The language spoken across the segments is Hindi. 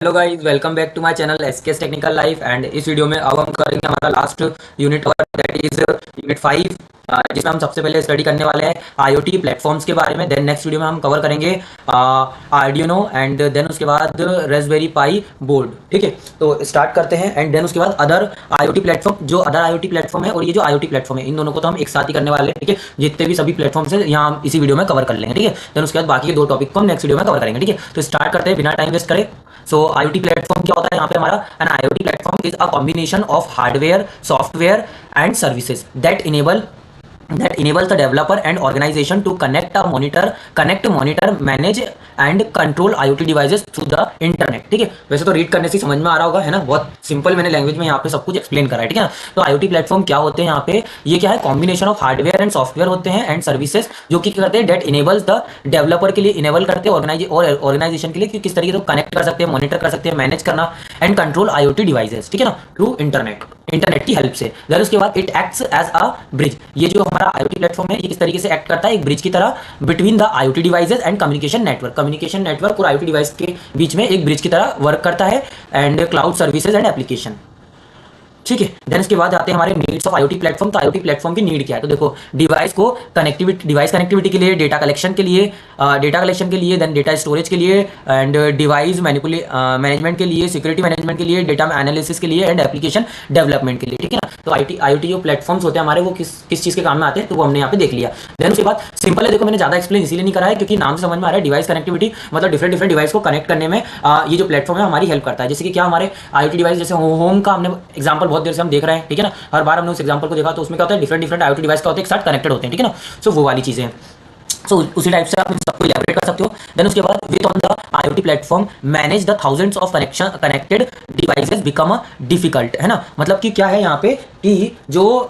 Hello guys, welcome back to my channel SKS technical life. And इस वीडियो में अब हम करेंगे हमारा लास्ट यूनिट और दैट इज यूनिट 5, जिसमें हम सबसे पहले स्टडी करने वाले हैं आईओटी प्लेटफॉर्म्स के बारे में। देन नेक्स्ट वीडियो में हम कवर करेंगे आर्डिनो एंड देन उसके बाद रेस्पबेरी पाई बोर्ड। ठीक है, तो स्टार्ट करते हैं। एंड देन उसके बाद अदर आईओटी प्लेटफॉर्म, जो अदर आईओटी प्लेटफॉर्म है और ये जो आईओटी प्लेटफॉर्म है, इन दोनों को तो हम एक साथ ही करने वाले हैं। ठीक है, जितने भी सभी प्लेटफॉर्म्स है यहाँ हम इसी वीडियो में कवर कर लेंगे। ठीक है, देन उसके बाद बाकी के दो टॉपिक को हम नेक्स्ट वीडियो में कवर करेंगे। ठीक है, तो स्टार्ट करते हैं बिना टाइम वेस्ट करें। सो IoT प्लेटफॉर्म क्या होता है यहाँ पे हमारा? An IoT platform is a combination of hardware, software and services that enables the developer and organization to connect, monitor, manage and control IoT devices through the internet। ठीक है, वैसे तो रीड करने से समझ में आ रहा होगा, है ना, बहुत सिंपल मैंने लैंग्वेज में यहाँ पे सब कुछ एक्सप्लेन करा है। ठीक है ना, तो IoT प्लेटफॉर्म क्या होते हैं यहाँ पे? ये क्या है? Combination of hardware and software होते हैं एंड सर्विसेज, जो कि करते हैं डेट इनेबल्स द डेवलपर के लिए, इनेबल करते हैं ऑर्गेनाइजेशन के लिए कि किस तरीके से कनेक्ट कर सकते हैं, मॉनिटर कर सकते हैं, मैनेज करना एंड कंट्रोल IoT डिवाइसेस। ठीक है ना, थ्रू इंटरनेट की हेल्प से। देन उसके बाद it acts as a bridge. ये जो हमारा IoT प्लेटफॉर्म है ये किस तरीके से एक्ट करता है? एक ब्रिज की तरह between the IoT devices and communication network और IoT डिवाइस के बीच में एक ब्रिज की तरह वर्क करता है and cloud services and application. ठीक है, देन इसके बाद आते हैं हमारे नीड्स ऑफ IoT प्लेटफॉर्म। तो IoT प्लेटफॉर्म की नीड क्या है? तो देखो, डिवाइस कनेक्टिविटी के लिए, डेटा कलेक्शन के लिए, देन डेटा स्टोरेज के लिए एंड डिवाइस मैनेजमेंट के लिए, सिक्योरिटी मैनेजमेंट के लिए, डेटा एनालिसिस के लिए एंड एप्लीकेशन डेवलपमेंट के लिए। ठीक है ना, तो IoT जो प्लेटफॉर्म्स होते हैं हमारे, वो किस चीज़ के काम में आते हैं, तो वो हमने यहाँ पे देख लिया। देन उसके बाद सिंपल है, देखो मैंने ज़्यादा एक्सप्लेन इसीलिए नहीं करा है क्योंकि नाम से समझ में आ रहा है डिवाइस कनेक्टिविटी, मतलब डिफरेंट डिवाइस को कनेक्ट करने में ये जो प्लेटफॉर्म है हमारी हेल्प करता है। जैसे कि क्या, हमारे IoT डिवाइस, जैसे होम का हमने एग्जाम्पल बहुत देर से हम देख रहे हैं। ठीक है ना, हर बार हमने उस एग्जाम्पल को देखा, तो उसमें क्या होता है, डिफरेंट IoT डिवाइस का होता है, एक साथ कनेक्टेड होते हैं। ठीक है ना, सो वो वाली चीज़ें हैं। सो उसी टाइप से आप इन सबको इलैबोरेट कर सकते हो। देन उसके बाद with on the IoT platform manage the thousands of connected devices become a difficult. है ना, मतलब कि क्या है यहाँ पे कि जो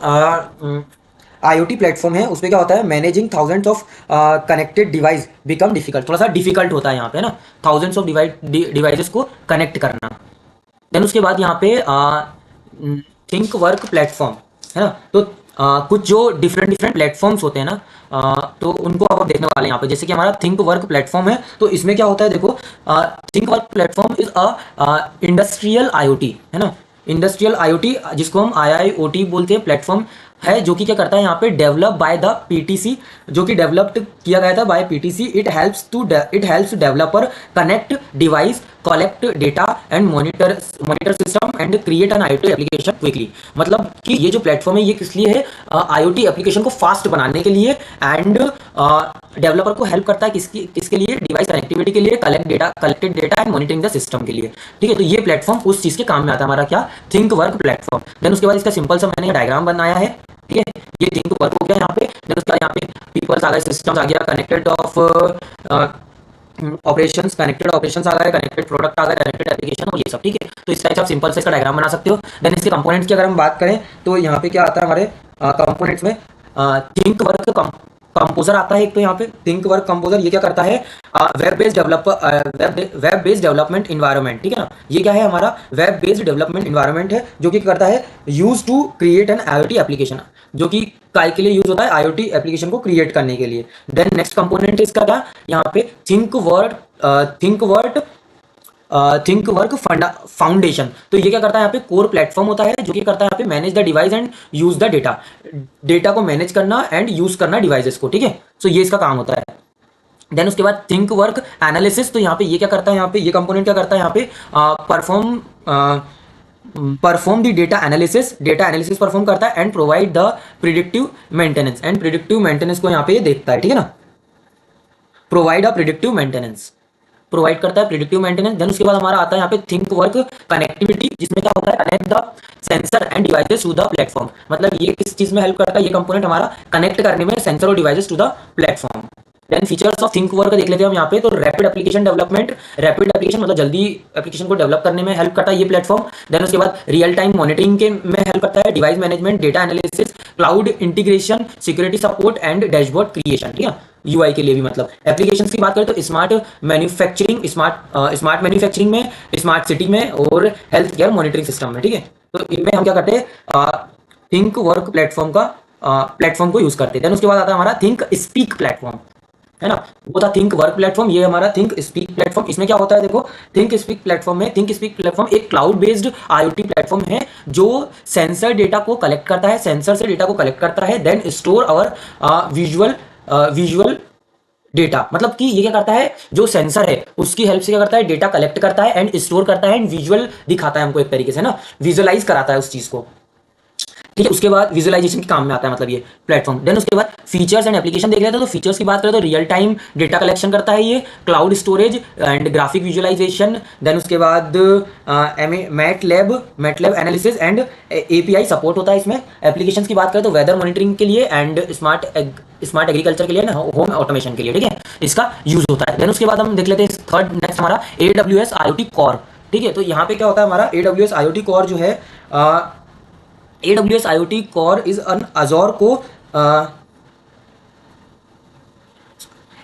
IoT प्लेटफॉर्म है उसमें क्या होता है, managing thousands of connected device become difficult, थोड़ा सा डिफिकल्ट होता है यहाँ पे ना, थाउजेंड्स ऑफ डिवाइसेस को कनेक्ट करना। देन उसके बाद यहाँ पे थिंक वर्क प्लेटफॉर्म है ना, तो कुछ जो डिफरेंट प्लेटफॉर्म्स होते हैं ना, तो उनको अब देखने वाले हैं यहाँ पे। जैसे कि हमारा थिंक वर्क प्लेटफॉर्म है, तो इसमें क्या होता है, देखो, think work platform is a industrial IoT, है ना, इंडस्ट्रियल IoT, जिसको हम IIoT बोलते हैं, प्लेटफॉर्म है, जो कि क्या करता है यहाँ पे, डेवलप बाय द PTC, जो कि डेवलप्ड किया गया था by PTC। It helps developer connect device, collect data and monitor system and create an IoT application quickly. मतलब कि ये जो प्लेटफॉर्म है ये किस लिए है? IoT एप्लीकेशन को फास्ट बनाने के लिए एंड डेवलपर को हेल्प करता है किसके लिए? डिवाइस कनेक्टिविटी के लिए, collected data and monitoring the system के लिए। ठीक है, तो ये प्लेटफॉर्म उस चीज़ के काम में आता है हमारा, क्या? Think work platform. देन उसके बाद इसका सिंपल सा मैंने डायग्राम बनाया है। ठीक है, ये थिंक वर्क हो गया यहाँ पे। देन उसके बाद यहाँ पे पीपल्स आ गए, सिस्टम्स आ गया, कनेक्टेड ऑपरेशंस आ गए, कनेक्टेड प्रोडक्ट आ गए, कनेक्टेड एप्लीकेशन और ये सब। ठीक है, तो इस टाइप से आप सिंपल से इसका डायग्राम बना सकते हो। देन इसके कंपोनेंट्स की अगर हम बात करें तो यहाँ पे क्या आता है हमारे कंपोनेंट्स में? थिंक वर्क कंपोजर आता है एक, तो यहाँ पे थिंक वर्क कंपोजर ये क्या करता है? Web based development environment. ठीक है ना, ये क्या है हमारा? वेब बेस्ड डेवलपमेंट इन्वायरमेंट है, जो कि करता है use to create an IoT application, जो कि काय के लिए यूज होता है? IoT एप्लीकेशन को क्रिएट करने के लिए। देन नेक्स्ट कंपोनेंट इसका क्या यहाँ पे? Think work foundation. तो ये क्या करता है यहाँ पे? कोर प्लेटफॉर्म होता है, जो कि करता है यहाँ पे manage the device and use the data को मैनेज करना एंड यूज करना डिवाइसेस को। ठीक है, सो ये इसका काम होता है। देन उसके बाद थिंक वर्क एनालिसिस। तो यहाँ पे ये क्या करता है? यहाँ पे ये कंपोनेंट क्या करता है यहाँ पे? Perform the data analysis perform करता है and provide the predictive maintenance को यहाँ पे ये देखता है। ठीक है ना, प्रोवाइड करता है प्रिडिक्टिव मेंटेनेंस। देन उसके बाद हमारा आता है यहाँ पे थिंक वर्क कनेक्टिविटी, जिसमें क्या होता है? Connect the sensor and devices to the platform. मतलब ये किस चीज में हेल्प करता है? ये कंपोनेंट हमारा कनेक्ट करने में सेंसर और devices to the platform. Then features of ThingWorx देख लेते हैं हम यहाँ पे। तो रैपिड एप्लीकेशन मतलब जल्दी एप्लीकेशन को डेवलप करने में हेल्प करता है ये प्लेटफॉर्म। देन उसके बाद रियल टाइम मॉनिटरिंग के में हेल्प करता है, device management, data analysis, cloud integration, security support and dashboard creation. ठीक है, UI के लिए भी। मतलब एप्लीकेशन की बात करें तो स्मार्ट मैन्युफैक्चरिंग में, स्मार्ट सिटी में और हेल्थ केयर मॉनिटरिंग सिस्टम में। ठीक है, तो इनमें हम क्या करते हैं? थिंक वर्क प्लेटफॉर्म को यूज करते हैं। देन उसके बाद आता है हमारा थिंक स्पीक प्लेटफॉर्म। है ना, वो था थिंक वर्क प्लेटफॉर्म, ये हमारा थिंक स्पीक प्लेटफॉर्म। इसमें क्या होता है देखो, थिंक स्पीक प्लेटफॉर्म में, थिंक स्पीक प्लेटफॉर्म एक क्लाउड बेस्ड आईओटी प्लेटफॉर्म है जो सेंसर डेटा को कलेक्ट करता है, सेंसर से डेटा को कलेक्ट करता है, देन स्टोर अवर विजुअल डेटा। मतलब कि ये क्या करता है, जो सेंसर है उसकी हेल्प से क्या करता है, डेटा कलेक्ट करता है एंड स्टोर करता है एंड विजुअल दिखाता है हमको एक तरीके से ना, विजुअलाइज कराता है उस चीज को, ठीक है। उसके बाद विजुअलाइजेशन के काम में आता है मतलब ये प्लेटफॉर्म। देन उसके बाद फीचर्स एंड एप्लीकेशन देख लेते हैं। तो फीचर्स की बात करें तो रियल टाइम डेटा कलेक्शन करता है ये, cloud storage and graphic visualisation. Then उसके बाद MATLAB analysis and API support होता है इसमें। एप्लीकेशन की बात करें तो वेदर मॉनिटरिंग के लिए एंड स्मार्ट एग्रीकल्चर के लिए ना, होम ऑटोमेशन के लिए, ठीक है, इसका यूज होता है। देन उसके बाद हम देख लेते हैं थर्ड नेक्स्ट हमारा AWS IoT कोर, ठीक है। तो यहाँ पे क्या होता है हमारा AWS IoT कोर जो है, AWS IoT Core is an अजोर को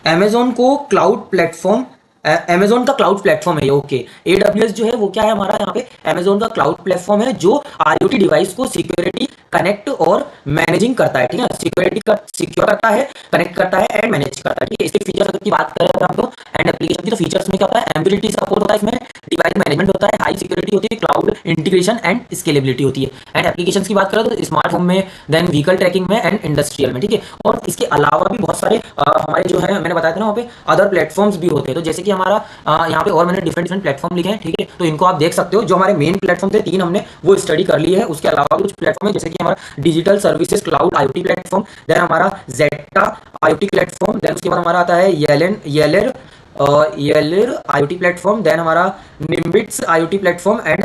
अमेजोन को क्लाउड प्लेटफॉर्म, अमेजोन का क्लाउड प्लेटफॉर्म है ये, ओके। AWS जो है वो क्या है हमारा यहाँ पे, अमेजोन का क्लाउड प्लेटफॉर्म है जो IoT डिवाइस को सिक्योरिटी कनेक्ट और मैनेजिंग करता है, ठीक है, सिक्योरिटी का सिक्योर करता है, कनेक्ट करता है एंड मैनेज करता है, ठीक है। इसके फीचर्स की बात करें हम तो एंड एप्लीकेशन की, तो फीचर्स में क्या होता है, एम्बिलिटी सपोर्ट होता है इसमें, डिवाइस मैनेजमेंट होता है, हाई सिक्योरिटी होती है, क्लाउड इंटीग्रेशन एंड स्केलेबिलिटी होती है। एंड एप्लीकेशन की बात करें तो स्मार्ट होम में, देन व्हीकल ट्रैकिंग में एंड इंडस्ट्रियल में, ठीक है। और इसके अलावा भी बहुत सारे हमारे जो है, मैंने बताया था ना वहाँ पे अदर प्लेटफॉर्म्स भी होते हैं। तो जैसे कि हमारा यहाँ पे और मैंने डिफरेंट प्लेटफॉर्म लिखे हैं, ठीक है, तो इनको आप देख सकते हो। जो हमारे मेन प्लेटफॉर्म थे 3 हमने वो स्टडी कर लिए है। उसके अलावा कुछ प्लेटफॉर्म है जैसे कि हमारा digital services cloud IoT platform, then हमारा जेटा IoT प्लेटफॉर्म, देन उसके बाद हमारा आता है येलेर IoT प्लेटफॉर्म, देन हमारा निम्बिट्स IoT प्लेटफॉर्म एंड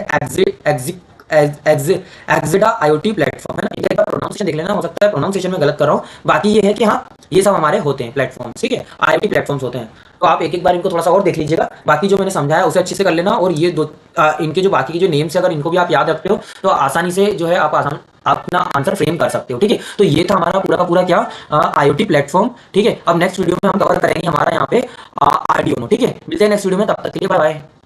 एक्जिडा IoT प्लेटफॉर्म, है ना। एक बार प्रोनाउंसिएशन देख लेना, हो सकता है प्रोनाउंसिएशन में गलत कर रहा हूँ। बाकी ये है कि हाँ, ये सब हमारे होते हैं प्लेटफॉर्म, ठीक है, IoT प्लेटफॉर्म्स होते हैं। तो आप एक एक बार इनको थोड़ा सा और देख लीजिएगा, बाकी जो मैंने समझाया उसे अच्छे से कर लेना। और ये इनके जो बाकी के जो नेम्स है, अगर इनको भी आप याद रखते हो तो आसानी से जो है आप अपना आंसर फ्रेम कर सकते हो, ठीक है। तो ये था हमारा पूरा का पूरा क्या, IoT प्लेटफॉर्म, ठीक है। अब नेक्स्ट वीडियो में हम कवर करेंगे हमारा यहाँ पे आर्डिनो, ठीक है। मिलते हैं नेक्स्ट वीडियो में, तब तक के लिए बाय बाय।